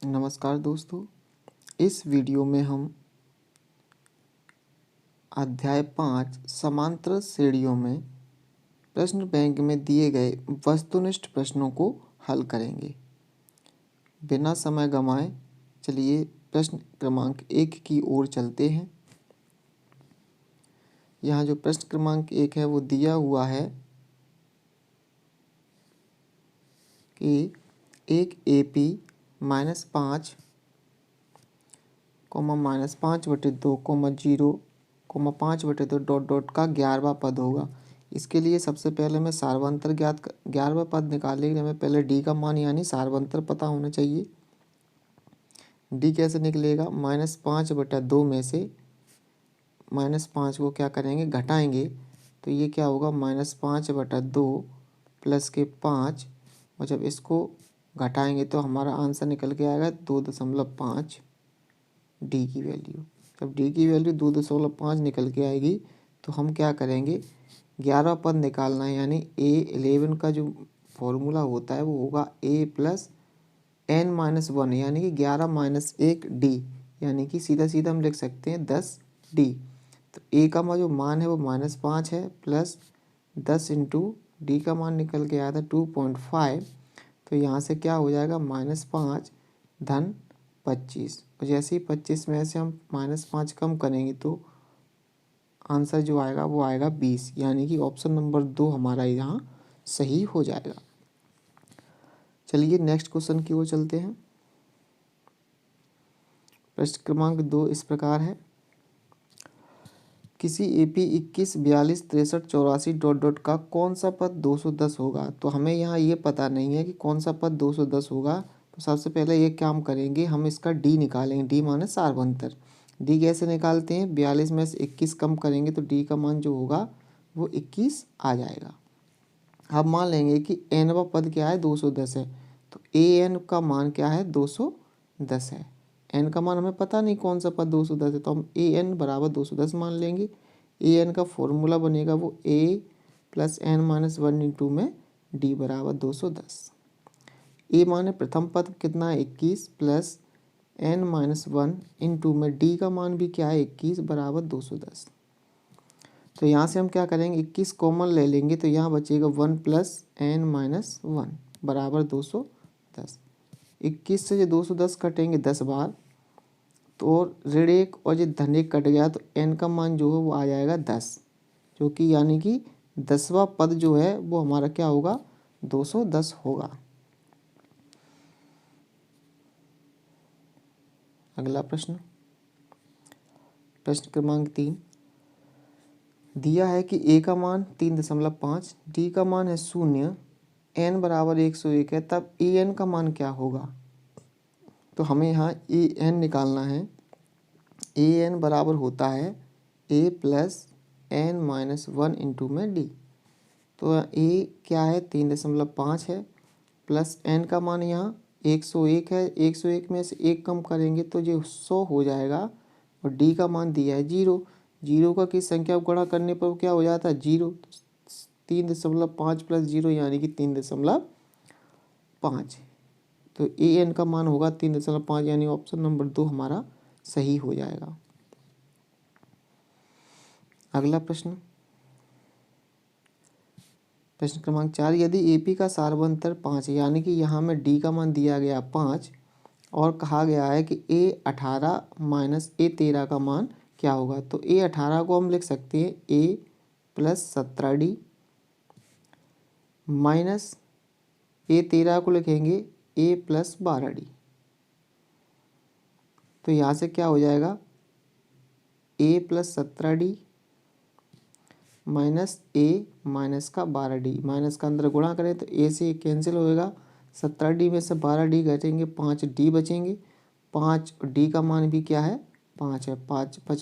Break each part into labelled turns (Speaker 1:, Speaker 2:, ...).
Speaker 1: नमस्कार दोस्तों, इस वीडियो में हम अध्याय 5 समांतर श्रेणियों में प्रश्न बैंक में दिए गए वस्तुनिष्ठ प्रश्नों को हल करेंगे। बिना समय गंवाए चलिए प्रश्न क्रमांक 1 की ओर चलते हैं। यहाँ जो प्रश्न क्रमांक 1 है वो दिया हुआ है कि एक AP -5, -5/2, 0, 5/2 डॉट डॉट का 11वां पद होगा। इसके लिए सबसे पहले मैं सार्वंतर 11वां पद निकालने के लिए हमें पहले डी का मान यानी सार्वंतर पता होना चाहिए। डी कैसे निकलेगा? -5/2 में से -5 को क्या करेंगे? घटाएंगे। तो ये क्या होगा? -5/2 प्लस के 5, और जब इसको घटाएंगे तो हमारा आंसर निकल के आएगा 2.5 डी की वैल्यू। जब डी की वैल्यू 2.5 निकल के आएगी तो हम क्या करेंगे? 11वां पद निकालना है, यानी A11 का जो फॉर्मूला होता है वो होगा A प्लस n-1, यानी कि 11 - 1 D, यानी कि सीधा सीधा हम लिख सकते हैं 10 D। तो A का जो मान है वो -5 है, प्लस 10 इंटू डी का मान निकल के आया था 2.5। तो यहाँ से क्या हो जाएगा? -5 धन 25, और जैसे ही 25 में से हम -5 कम करेंगे तो आंसर जो आएगा वो आएगा 20, यानी कि ऑप्शन नंबर 2 हमारा यहाँ सही हो जाएगा। चलिए नेक्स्ट क्वेश्चन की ओर चलते हैं। प्रश्न क्रमांक 2 इस प्रकार है, किसी AP 21, 42, 63, 84 डॉट डॉट का कौन सा पद 210 होगा? तो हमें यहाँ ये पता नहीं है कि कौन सा पद 210 होगा। तो सबसे पहले ये काम करेंगे, हम इसका डी निकालेंगे। डी माने सार्वंतर। डी कैसे निकालते हैं? 42 में से 21 कम करेंगे तो डी का मान जो होगा वो 21 आ जाएगा। अब मान लेंगे कि एनवा पद क्या है? 210 है। तो AN का मान क्या है? 210 है। एन का मान हमें पता नहीं कौन सा पद 210 है, तो हम AN बराबर 210 मान लेंगे। AN का फॉर्मूला बनेगा वो A प्लस n-1 इंटू में D बराबर 210। A माने प्रथम पद कितना है? 21, प्लस n-1 इंटू में D का मान भी क्या है? 21 बराबर 210। तो यहाँ से हम क्या करेंगे? 21 कॉमन ले लेंगे तो यहाँ बचेगा 1 प्लस n-1 बराबर 210। 21 से जो 210 कटेंगे 10 बार, तो ऋण 1 और जो धन 1 कट गया तो n का मान जो है वो आ जाएगा 10, जो कि यानी कि 10वां पद जो है वो हमारा क्या होगा? 210 होगा। अगला प्रश्न, प्रश्न क्रमांक 3 दिया है कि A का मान 3.5, D का मान है 0, n बराबर 101 है, तब AN का मान क्या होगा? तो हमें यहाँ AN निकालना है। AN बराबर होता है A प्लस n-1 इंटू में D। तो A क्या है? 3.5 है, प्लस n का मान यहाँ 101 है। 101 में से 1 कम करेंगे तो ये 100 हो जाएगा, और D का मान दिया है 0। 0 का किस संख्या को गुणा करने पर क्या हो जाता है? 0। 3.5 प्लस 0 यानी कि 3.5। तो AN का मान होगा 3.5, यानी ऑप्शन नंबर 2 हमारा सही हो जाएगा। अगला प्रश्न, प्रश्न क्रमांक 4, यदि AP का सार्वंतर 5 है, यानी कि यहाँ में D का मान दिया गया 5 और कहा गया है कि A18 माइनस A13 का मान क्या होगा? तो A18 को हम लिख सकते हैं A plus 17D, minus A13 को लिखेंगे A प्लस 12D। तो यहाँ से क्या हो जाएगा? A plus 17D minus A minus का 12D, माइनस का अंदर गुणा करें तो A से कैंसिल होएगा। 17D में से 12D घटेंगे, 5D बचेंगे। 5 D का मान भी क्या है? 5 है।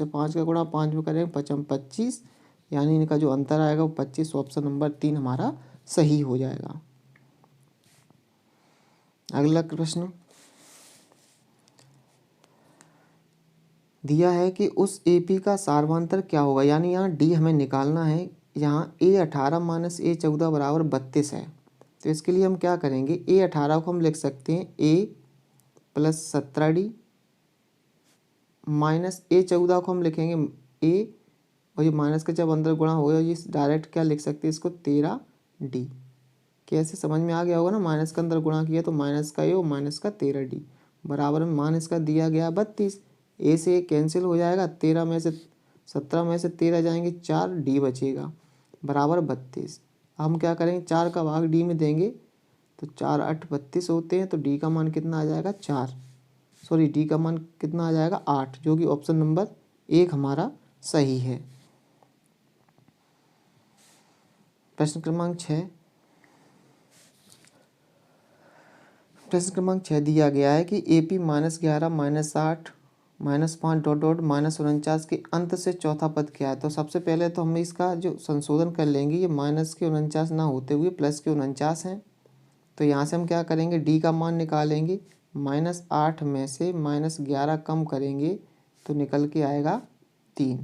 Speaker 1: 5 का गुणा 5 में करेंगे 5 25, यानी इनका जो अंतर आएगा वो 25। ऑप्शन नंबर 3 हमारा सही हो जाएगा। अगला प्रश्न दिया है कि उस AP का सार्वंतर क्या होगा, यानी यहाँ D हमें निकालना है। यहाँ A18 माइनस A14 बराबर 32 है। तो इसके लिए हम क्या करेंगे? A18 को हम लिख सकते हैं A प्लस 17D माइनस ए 14 को हम लिखेंगे ए, और ये माइनस का जब अंदर गुणा होगा ये डायरेक्ट क्या लिख सकते हैं इसको 13D। कैसे समझ में आ गया होगा ना, माइनस का अंदर गुणा किया तो माइनस का ए और माइनस का 13D बराबर में मान इसका दिया गया 32। ए से ए कैंसिल हो जाएगा, 13 में से 17 में से 13 जाएंगे 4, डी बचेगा बराबर 32। हम क्या करेंगे 4 का भाग डी में देंगे तो 4 8 32 होते हैं, तो डी का मान कितना आ जाएगा 4, सॉरी डी का मान कितना आ जाएगा 8, जो कि ऑप्शन नंबर 1 हमारा सही है। प्रश्न क्रमांक 6। प्रश्न क्रमांक 6 दिया गया है कि AP -11 -8 -5 डॉट डॉट -49 के अंत से चौथा पद क्या है। तो सबसे पहले तो हम इसका जो संशोधन कर लेंगे, ये माइनस के 49 ना होते हुए प्लस के 49 हैं। तो यहाँ से हम क्या करेंगे डी का मान निकालेंगे, -8 में से -11 कम करेंगे तो निकल के आएगा 3।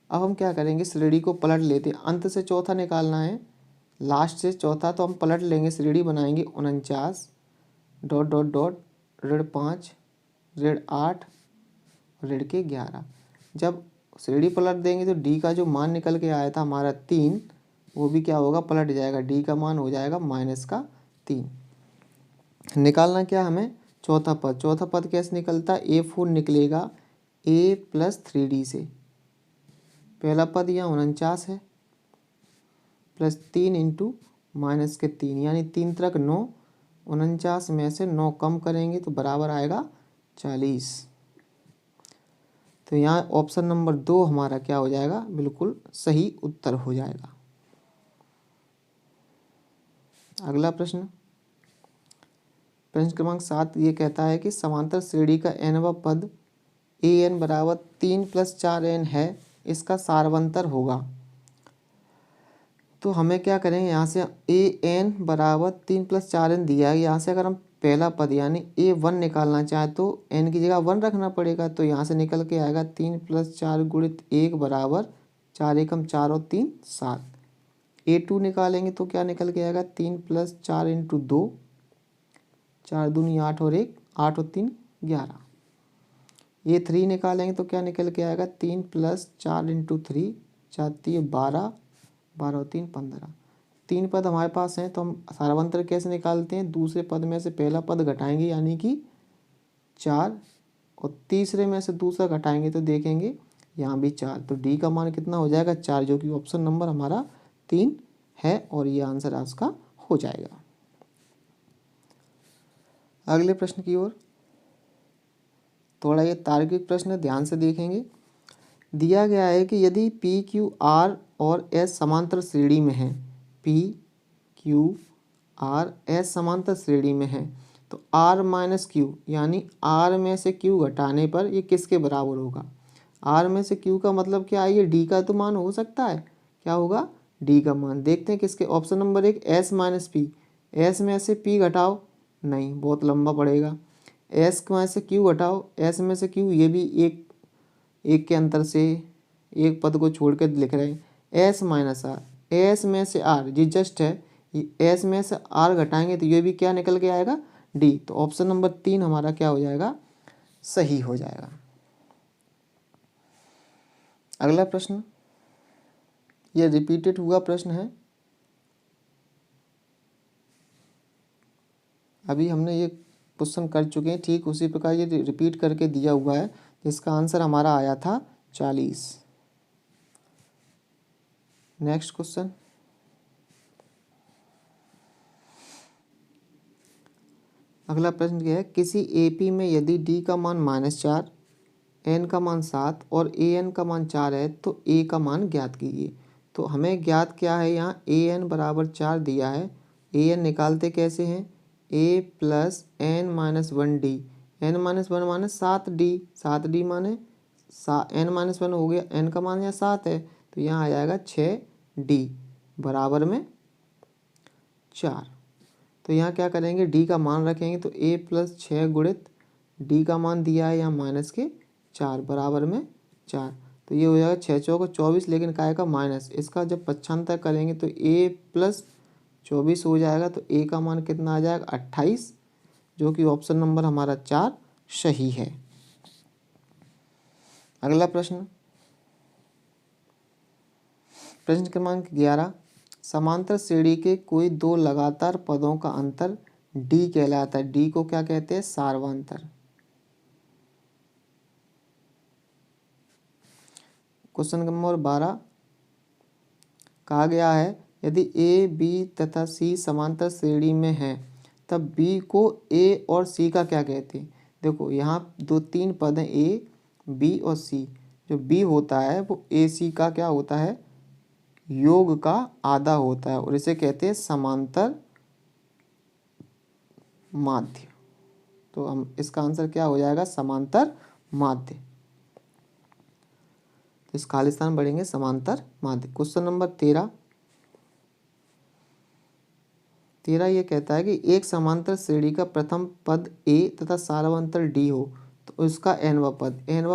Speaker 1: अब हम क्या करेंगे श्रेणी को पलट लेते हैं, अंत से चौथा निकालना है, लास्ट से चौथा, तो हम पलट लेंगे, श्रेणी बनाएंगे 49 डॉट डॉट डॉट -5 -8 -11। जब श्रेणी पलट देंगे तो डी का जो मान निकल के आया था हमारा 3, वो भी क्या होगा पलट जाएगा, डी का मान हो जाएगा -3। निकालना क्या हमें चौथा पद। चौथा पद कैसे निकलता है, A4 निकलेगा A + 3D से। पहला पद यहाँ 49 है प्लस 3 इंटू -3 यानी 3 तक 9, 49 में से 9 कम करेंगे तो बराबर आएगा 40। तो यहाँ ऑप्शन नंबर 2 हमारा क्या हो जाएगा, बिल्कुल सही उत्तर हो जाएगा। अगला प्रश्न, प्रश्न क्रमांक 7 ये कहता है कि समांतर श्रेणी का nवां पद an बराबर 3 + 4n है, इसका सारवंतर होगा। तो हमें क्या करेंगे, यहाँ से an बराबर 3 + 4n दिया है, यहाँ से अगर हम पहला पद यानी A1 निकालना चाहें तो n की जगह 1 रखना पड़ेगा। तो यहाँ से निकल के आएगा 3 + 4 × 1 बराबर 4 एकम 4 और 3 7। A2 निकालेंगे तो क्या निकल के आएगा 3 + 4 × 2, 4 दूनी 8 और 1 8 और 3 11। A3 निकालेंगे तो क्या निकल के आएगा 3 + 4 × 3, 4 3 12, 12 और 3 15। 3 पद हमारे पास हैं तो हम सारवंतर कैसे निकालते हैं, दूसरे पद में से पहला पद घटाएंगे यानी कि 4, और तीसरे में से दूसरा घटाएंगे तो देखेंगे यहाँ भी 4। तो डी का मान कितना हो जाएगा 4, जो कि ऑप्शन नंबर हमारा 3 है, और ये आंसर आपका हो जाएगा। अगले प्रश्न की ओर, थोड़ा ये तार्किक प्रश्न है, ध्यान से देखेंगे। दिया गया है कि यदि पी क्यू आर और एस समांतर श्रेणी में है, पी क्यू आर एस समांतर श्रेणी में है, तो आर माइनस क्यू यानी आर में से क्यू घटाने पर ये किसके बराबर होगा। आर में से क्यू का मतलब क्या है, ये डी का तो मान हो सकता है, क्या होगा डी का मान। देखते हैं किसके, option number 1 S minus P, S में से पी घटाओ, नहीं बहुत लंबा पड़ेगा। एस में से क्यू घटाओ, एस में से क्यू, ये भी एक के अंतर से एक पद को छोड़ कर लिख रहे हैं। एस माइनस आर, एस में से आर जी जस्ट है, ये एस में से आर घटाएंगे तो ये भी क्या निकल के आएगा डी। तो ऑप्शन नंबर 3 हमारा क्या हो जाएगा, सही हो जाएगा। अगला प्रश्न, यह रिपीटेड हुआ प्रश्न है, अभी हमने ये क्वेश्चन कर चुके हैं, ठीक उसी प्रकार ये रिपीट करके दिया हुआ है, जिसका आंसर हमारा आया था 40। नेक्स्ट क्वेश्चन, अगला प्रश्न क्या है, किसी एपी में यदि डी का मान -4, एन का मान 7 और ए एन का मान 4 है तो ए का मान ज्ञात कीजिए। तो हमें ज्ञात क्या है, यहाँ ए एन बराबर 4 दिया है, ए एन निकालते कैसे हैं, A plus n minus 1D, n minus 1 माने 7D, 7D माने एन माइनस 1 हो गया, एन का मान यहाँ 7 है, तो यहाँ आ जाएगा 6D बराबर में 4। तो यहाँ क्या करेंगे, डी का मान रखेंगे, तो ए प्लस 6 गुणित डी का मान दिया है यहाँ -4 बराबर में 4। तो ये हो जाएगा 6 चौको 24, लेकिन काय का माइनस, इसका जब पक्षांतर करेंगे तो a + 24 हो जाएगा, तो a का मान कितना आ जाएगा 28 जो कि ऑप्शन नंबर हमारा 4 सही है। अगला प्रश्न, प्रश्न क्रमांक 11, समांतर श्रेणी के कोई दो लगातार पदों का अंतर डी कहलाता है। डी को क्या कहते हैं? सार्वंतर। क्वेश्चन नंबर 12, कहा गया है यदि ए बी तथा सी समांतर श्रेणी में हैं तब बी को ए और सी का क्या कहते हैं। देखो यहाँ 2-3 पद हैं, ए बी और सी। जो बी होता है वो ए सी का क्या होता है? योग का आधा होता है और इसे कहते हैं समांतर माध्य। तो हम इसका आंसर क्या हो जाएगा? समांतर माध्य। इस खालिस्तान बढ़ेंगे समांतर माध्य। क्वेश्चन नंबर 13 ये कहता है कि एक समांतर श्रेणी का प्रथम पद ए तथा सार्वंतर डी हो तो उसका एनवा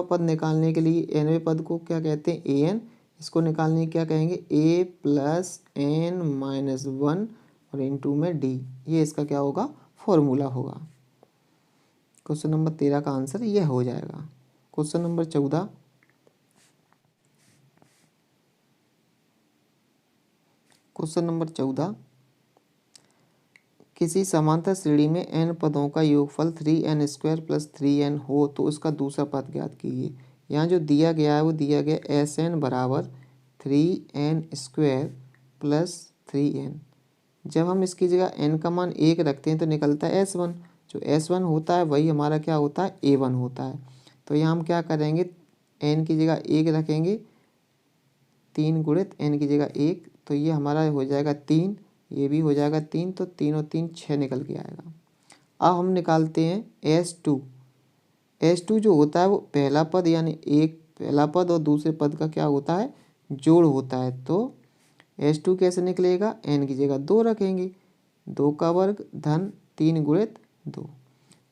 Speaker 1: पद निकालने के लिए एनवे पद को क्या कहते हैं? A N. इसको निकालने क्या कहेंगे? ए प्लस एन माइनस 1 और इनटू में डी। ये इसका क्या होगा? फॉर्मूला होगा। क्वेश्चन नंबर 13 का आंसर यह हो जाएगा। क्वेश्चन नंबर 14, किसी समांतर श्रेणी में n पदों का योगफल 3n² + 3n हो तो उसका दूसरा पद ज्ञात कीजिए। यहाँ जो दिया गया है वो दिया गया Sn बराबर 3n² + 3n। जब हम इसकी जगह n का मान 1 रखते हैं तो निकलता है S1। जो S1 होता है वही हमारा क्या होता है? A1 होता है। तो यहाँ हम क्या करेंगे? n की जगह 1 रखेंगे, 3 गुणित n की जगह 1, तो ये हमारा हो जाएगा 3, ये भी हो जाएगा 3, तो 3 और 3 6 निकल के आएगा। अब हम निकालते हैं S2। S2 जो होता है वो पहला पद यानी एक पहला पद और दूसरे पद का क्या होता है? जोड़ होता है। तो S2 कैसे निकलेगा? n की जगह 2 रखेंगे, 2 का वर्ग धन 3 गुणित 2,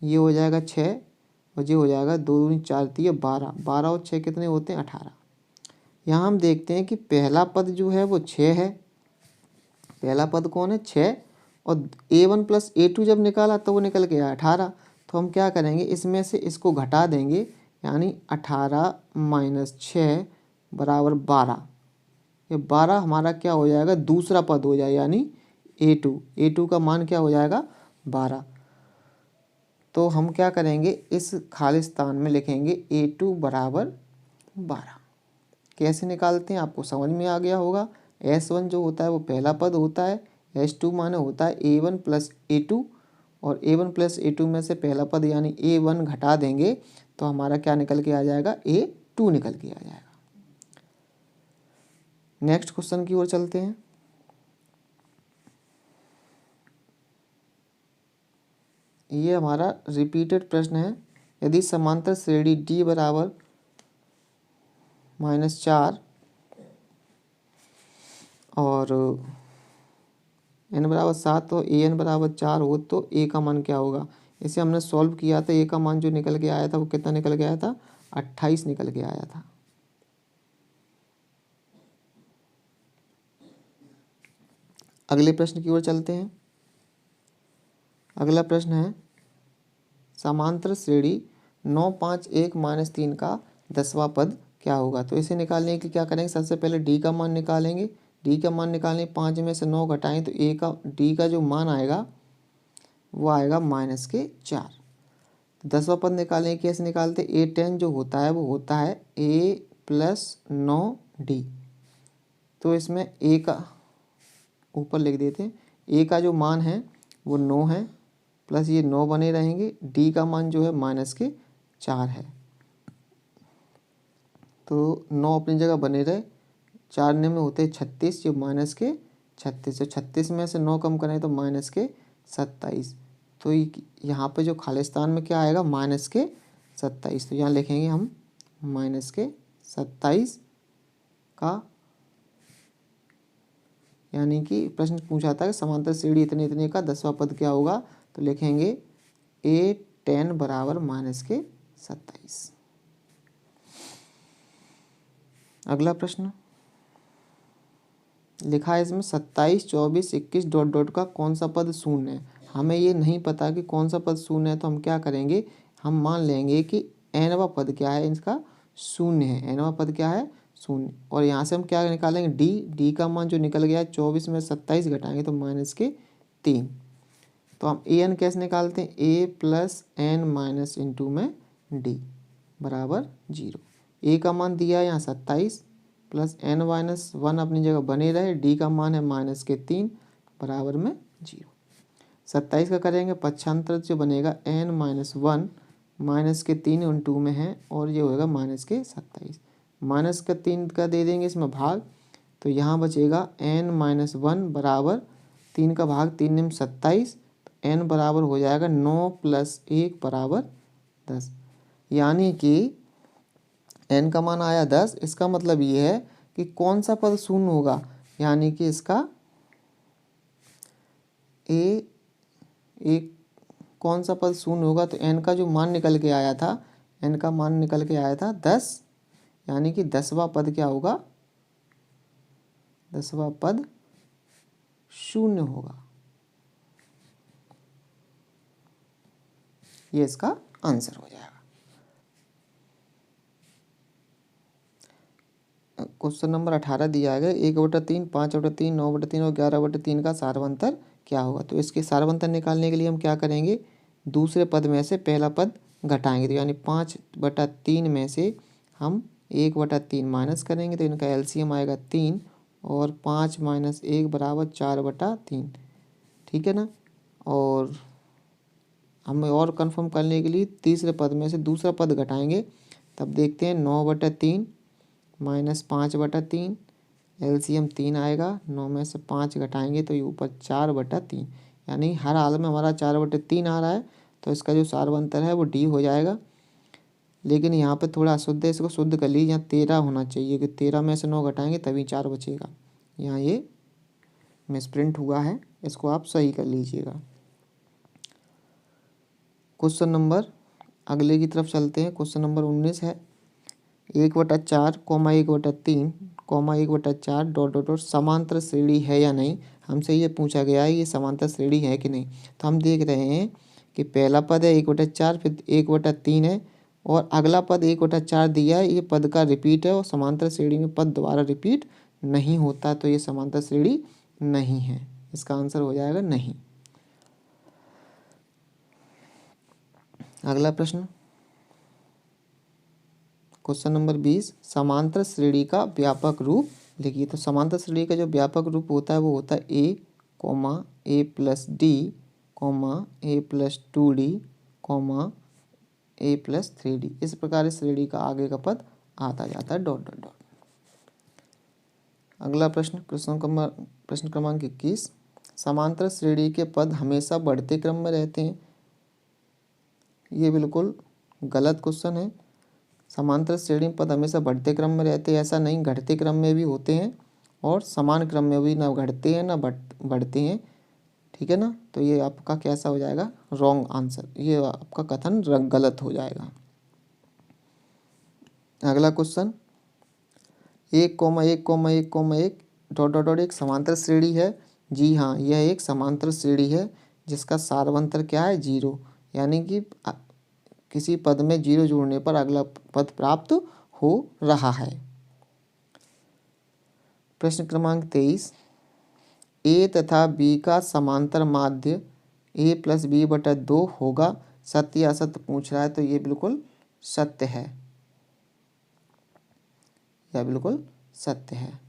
Speaker 1: ये हो जाएगा 6 और ये हो जाएगा 2 दूनी 4 3 12, 12 और 6 कितने होते हैं? 18। यहाँ हम देखते हैं कि पहला पद जो है वो 6 है। पहला पद कौन है? 6। और A1 + A2 जब निकाला तो वो निकल गया 18। तो हम क्या करेंगे? इसमें से इसको घटा देंगे, यानी 18 - 6 बराबर 12। ये 12 हमारा क्या हो जाएगा? दूसरा पद हो जाएगा, यानी A2। A2 का मान क्या हो जाएगा? 12। तो हम क्या करेंगे? इस खालिस्तान में लिखेंगे A2 बराबर 12। कैसे निकालते हैं आपको समझ में आ गया होगा। S1 जो होता है वो पहला पद होता है, S2 माने होता है A1 + A2, और A1 + A2 में से पहला पद यानी A1 घटा देंगे तो हमारा क्या निकल के आ जाएगा? A2 निकल के आ जाएगा। नेक्स्ट क्वेश्चन की ओर चलते हैं। ये हमारा रिपीटेड प्रश्न है। यदि समांतर श्रेणी D बराबर -4 और n बराबर 7 तो an बराबर 4 हो तो a का मान क्या होगा? इसे हमने सॉल्व किया था, a का मान जो निकल के आया था वो कितना निकल के आया था? 28 निकल के आया था। अगले प्रश्न की ओर चलते हैं। अगला प्रश्न है समांतर श्रेणी 9 5 1 - 3 का 10वां पद क्या होगा? तो इसे निकालने के लिए क्या करेंगे? सबसे पहले d का मान निकालेंगे। d का मान निकालने 5 में से 9 घटाएं तो d का जो मान आएगा वो आएगा -4। 10वां पद निकालेंगे। कैसे निकालते? A10 जो होता है वो होता है a + 9d। तो इसमें a का ऊपर लिख देते हैं, a का जो मान है वो 9 है, प्लस ये 9 बने रहेंगे। d का मान जो है -4 है, तो 9 अपनी जगह बने रहे। 4 में होते हैं 36, जो -36। तो 36 में से 9 कम करें तो -27। तो यहाँ पे जो खालिस्तान में क्या आएगा? -27। तो यहाँ लिखेंगे हम -27 का, यानी कि प्रश्न पूछा था कि समांतर श्रेणी इतने इतने का 10वां पद क्या होगा? तो लिखेंगे A10 बराबर -27। अगला प्रश्न लिखा है इसमें 27 24 21 ... का कौन सा पद शून्य है? हमें ये नहीं पता कि कौन सा पद शून्य है, तो हम क्या करेंगे, हम मान लेंगे कि nवां पद क्या है, इसका शून्य है, nवां पद क्या है, शून्य। और यहाँ से हम क्या निकालेंगे, डी का मान जो निकल गया है 24 में 27 घटाएंगे तो -3। तो हम ए एन कैसे निकालते हैं, A plus n minus into में डी बराबर 0। ए का मान दिया है यहाँ 27 प्लस n-1 अपनी जगह बने रहे, डी का मान है -3 बराबर में 0। 27 का करेंगे पक्षांतर जो बनेगा n-1 -3 इंटू में है और ये होगा -27। -3 का दे देंगे इसमें भाग, तो यहाँ बचेगा n-1 बराबर 3 का भाग 3 निम 27, n बराबर हो जाएगा 9 + 1 बराबर 10। यानी कि n का मान आया 10। इसका मतलब ये है कि कौन सा पद शून्य होगा, यानी कि इसका एक कौन सा पद शून्य होगा, तो n का जो मान निकल के आया था, n का मान निकल के आया था 10, यानी कि 10वां पद क्या होगा, 10वां पद शून्य होगा। ये इसका आंसर हो जाएगा। क्वेश्चन नंबर 18 दिया है 1/3, 5/3, 9/3 और 11/3 का सारवंतर क्या होगा। तो इसके सारवंतर निकालने के लिए हम क्या करेंगे, दूसरे पद में से पहला पद घटाएंगे, तो यानी 5/3 में से हम 1/3 माइनस करेंगे, तो इनका एलसीएम आएगा 3 और 5 - 1 बराबर 4/3। ठीक है ना। और हमें और कंफर्म करने के लिए तीसरे पद में से दूसरा पद घटाएंगे, तब देखते हैं 9/3 -5/3, एलसीएम 3 आएगा, 9 में से 5 घटाएंगे तो ये ऊपर 4/3, यानी हर हाल में हमारा 4/3 आ रहा है, तो इसका जो सारवंतर है वो डी हो जाएगा। लेकिन यहाँ पे थोड़ा अशुद्ध है, इसको शुद्ध कर लीजिए, यहाँ 13 होना चाहिए कि 13 में से 9 घटाएंगे तभी 4 बचेगा। यहाँ ये मिसप्रिंट हुआ है, इसको आप सही कर लीजिएगा। क्वेश्चन नंबर अगले की तरफ चलते हैं। क्वेश्चन नंबर 19 है 1/4, 1/3, 1/4 ... समांतर श्रेणी है या नहीं। हमसे ये पूछा गया है ये समांतर श्रेणी है कि नहीं। तो हम देख रहे हैं कि पहला पद है 1/4, फिर 1/3 है और अगला पद 1/4 दिया है, ये पद का रिपीट है और समांतर श्रेणी में पद दोबारा रिपीट नहीं होता, तो ये समांतर श्रेणी नहीं है। इसका आंसर हो जाएगा नहीं। अगला प्रश्न क्वेश्चन नंबर 20, समांतर श्रेणी का व्यापक रूप लिखिए। तो समांतर श्रेणी का जो व्यापक रूप होता है वो होता है a, a + d, a + 2d, a + 3d। इस प्रकार इस श्रेणी का आगे का पद आता जाता है ... अगला प्रश्न प्रश्न क्रमांक 21, समांतर श्रेणी के पद हमेशा बढ़ते क्रम में रहते हैं। ये बिल्कुल गलत क्वेश्चन है। समांतर श्रेणी पद हमेशा बढ़ते क्रम में रहते हैं, ऐसा नहीं, घटते क्रम में भी होते हैं और समान क्रम में भी ना घटते हैं ना बढ़ते हैं। ठीक है ना। तो ये आपका कैसा हो जाएगा, रॉन्ग आंसर, ये आपका कथन गलत हो जाएगा। अगला क्वेश्चन 1,1,1,1 ... एक समांतर श्रेणी है। जी हाँ, यह एक समांतर श्रेणी है जिसका सारवंतर क्या है, 0, यानी कि किसी पद में 0 जोड़ने पर अगला पद प्राप्त हो रहा है। प्रश्न क्रमांक 23, ए तथा बी का समांतर माध्य a + b/2 होगा, सत्य या असत्य पूछ रहा है। तो ये बिल्कुल सत्य है, यह बिल्कुल सत्य है।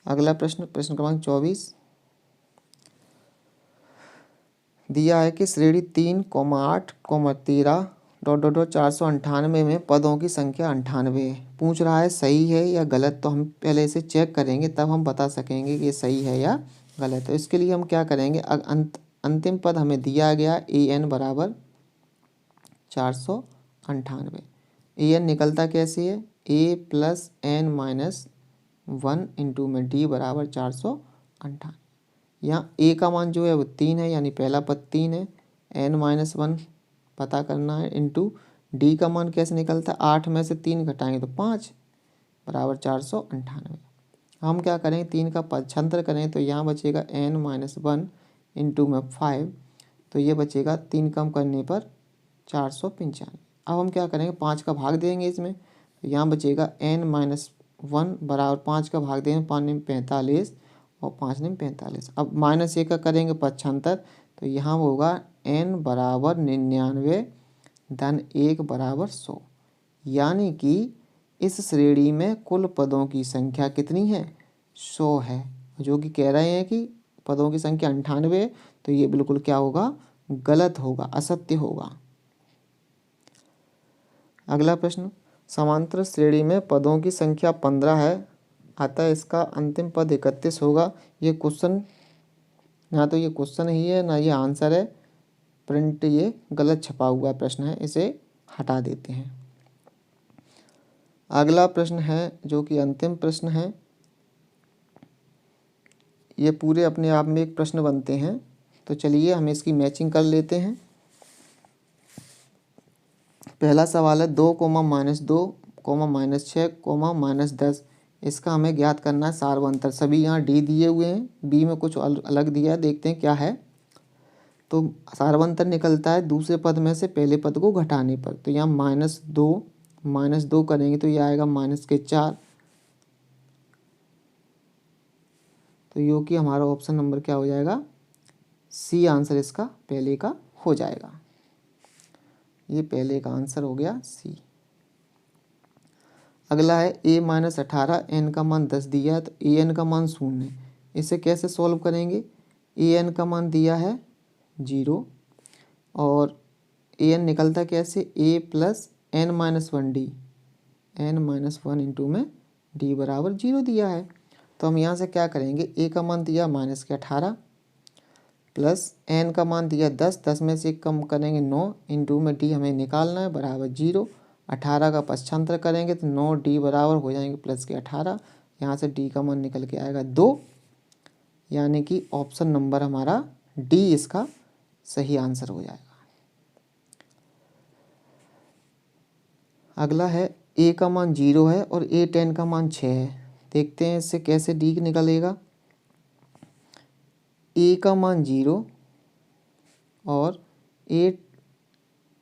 Speaker 1: अगला प्रश्न क्रमांक 24 दिया है कि श्रेणी 3, 8, 13 ... 498 में पदों की संख्या 98 है। पूछ रहा है सही है या गलत, तो हम पहले इसे चेक करेंगे तब हम बता सकेंगे कि ये सही है या गलत। तो इसके लिए हम क्या करेंगे, अंतिम पद हमें दिया गया an बराबर 498। an निकलता कैसे है, a + n-1 इंटू में d बराबर 498। यहाँ a का मान जो है वो 3 है, यानी पहला पद 3 है, n-1 पता करना है, इंटू डी का मान कैसे निकलता है, 8 में से 3 घटाएंगे तो 5 बराबर 498। हम क्या करें, 3 का पक्षांतर करें तो यहाँ बचेगा n-1 इंटू में 5, तो ये बचेगा 3 कम करने पर 495। अब हम क्या करेंगे, 5 का भाग देंगे इसमें, तो यहाँ बचेगा n-1 बराबर 5 का भाग देंगे, 5 में 45 और 5 में 45। अब -1 का करेंगे 75, तो यहाँ होगा n बराबर 99 धन 1 बराबर 100। यानी कि इस श्रेणी में कुल पदों की संख्या कितनी है, 100 है। जो कि कह रहे हैं कि पदों की संख्या 98 है, तो ये बिल्कुल क्या होगा, गलत होगा, असत्य होगा। अगला प्रश्न, समांतर श्रेणी में पदों की संख्या 15 है, अतः इसका अंतिम पद 31 होगा। ये क्वेश्चन, ना तो ये क्वेश्चन ही है ना ये आंसर है, प्रिंट ये गलत छपा हुआ प्रश्न है, इसे हटा देते हैं। अगला प्रश्न है जो कि अंतिम प्रश्न है, ये पूरे अपने आप में एक प्रश्न बनते हैं, तो चलिए हम इसकी मैचिंग कर लेते हैं। पहला सवाल है 2, -2, -6, -10, इसका हमें ज्ञात करना है सार्वंतर। सभी यहाँ डी दिए हुए हैं, बी में कुछ अलग दिया है, देखते हैं क्या है। तो सार्वंतर निकलता है दूसरे पद में से पहले पद को घटाने पर। तो यहाँ -2 करेंगे तो ये आएगा -4। तो यो कि हमारा ऑप्शन नंबर क्या हो जाएगा, सी आंसर इसका पहले का हो जाएगा। ये पहले का आंसर हो गया सी। अगला है a-18, n का मान 10 दिया है, तो an का मान 0 है। इसे कैसे सॉल्व करेंगे, an का मान दिया है 0 और an निकलता कैसे, a plus n-1d, n-1 into में d बराबर 0 दिया है। तो हम यहाँ से क्या करेंगे, a का मान दिया -18 प्लस n का मान दिया 10, 10 में से कम करेंगे 9 इंटू में d हमें निकालना है बराबर 0। 18 का पक्षांतर करेंगे तो 9d बराबर हो जाएंगे प्लस के 18। यहाँ से d का मान निकल के आएगा 2, यानी कि ऑप्शन नंबर हमारा डी इसका सही आंसर हो जाएगा। अगला है a का मान 0 है और a10 का मान 6 है। देखते हैं इससे कैसे d निकलेगा। a का मान 0 और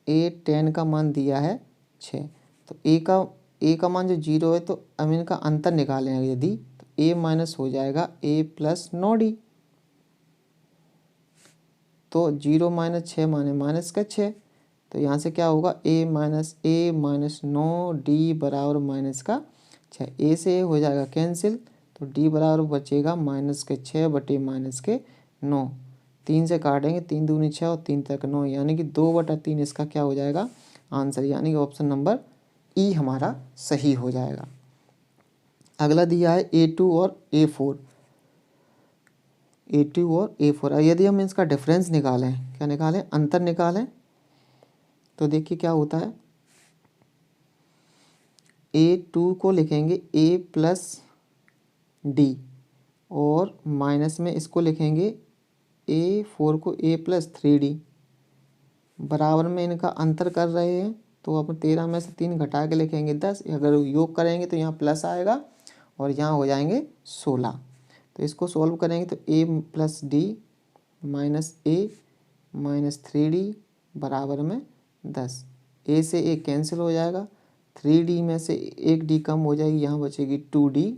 Speaker 1: a10 का मान दिया है 6, तो a का मान जो 0 है, तो हम इनका अंतर निकालेंगे यदि, तो a माइनस हो जाएगा a प्लस 9d। तो 0 - 6 माने माइनस का 6, तो यहाँ से क्या होगा, a माइनस 9d बराबर माइनस का 6। a से हो जाएगा कैंसिल, तो d बराबर बचेगा -6 बटे -9। 3 से काटेंगे, 3 दूनी 6 और 3 तक 9, यानी कि 2/3 इसका क्या हो जाएगा आंसर, यानी कि ऑप्शन नंबर ई हमारा सही हो जाएगा। अगला दिया है a2 और a4। a2 और a4, यदि हम इसका डिफरेंस निकालें, क्या निकालें, अंतर निकालें, तो देखिए क्या होता है। a2 को लिखेंगे a प्लस d और माइनस में इसको लिखेंगे a4 को a प्लस 3d। बराबर में इनका अंतर कर रहे हैं, तो अपन 13 में से 3 घटा के लिखेंगे 10। अगर योग करेंगे तो यहाँ प्लस आएगा और यहाँ हो जाएंगे 16। तो इसको सॉल्व करेंगे तो a plus d minus a minus 3d बराबर में 10। a से a कैंसिल हो जाएगा, 3d में से एक d कम हो जाएगी, यहाँ बचेगी 2d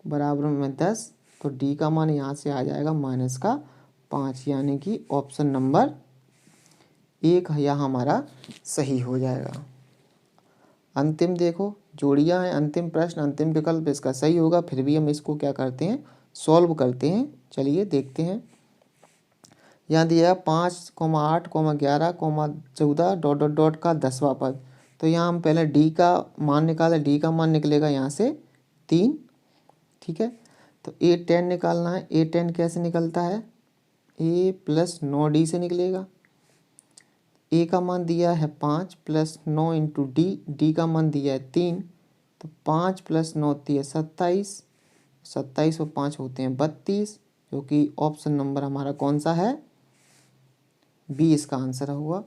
Speaker 1: बराबर में 10। तो d का मान यहाँ से आ जाएगा -5, यानी कि ऑप्शन नंबर 1 यहाँ हमारा सही हो जाएगा। अंतिम देखो जोड़ियाँ हैं, अंतिम प्रश्न, अंतिम विकल्प इसका सही होगा। फिर भी हम इसको क्या करते हैं, सॉल्व करते हैं। चलिए देखते हैं। यहाँ दिया है 5, 8, 11, 14 डॉट डॉट डॉट का 10वां पद। तो यहाँ हम पहले डी का मान निकालें, डी का मान निकलेगा यहाँ से 3, ठीक है। तो a10 निकालना है, a10 कैसे निकलता है, a प्लस 9d से निकलेगा। a का मान दिया है 5 प्लस 9 इंटू डी का मान दिया है 3, तो 5 प्लस 9 दिया 27, 27 और 5 होते हैं 32, जो कि ऑप्शन नंबर हमारा कौन सा है, बी इसका आंसर हुआ।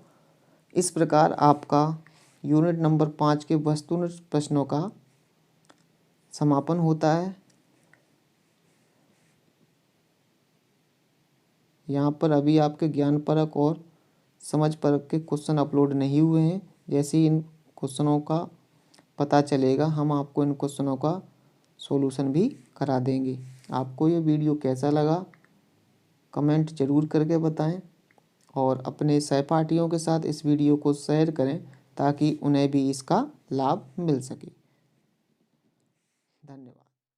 Speaker 1: इस प्रकार आपका यूनिट नंबर 5 के वस्तुनिष्ठ प्रश्नों का समापन होता है। यहाँ पर अभी आपके ज्ञान परक और समझ परक के क्वेश्चन अपलोड नहीं हुए हैं। जैसे ही इन क्वेश्चनों का पता चलेगा हम आपको इन क्वेश्चनों का सॉल्यूशन भी करा देंगे। आपको ये वीडियो कैसा लगा कमेंट ज़रूर करके बताएं और अपने सहपाठियों के साथ इस वीडियो को शेयर करें ताकि उन्हें भी इसका लाभ मिल सके। धन्यवाद।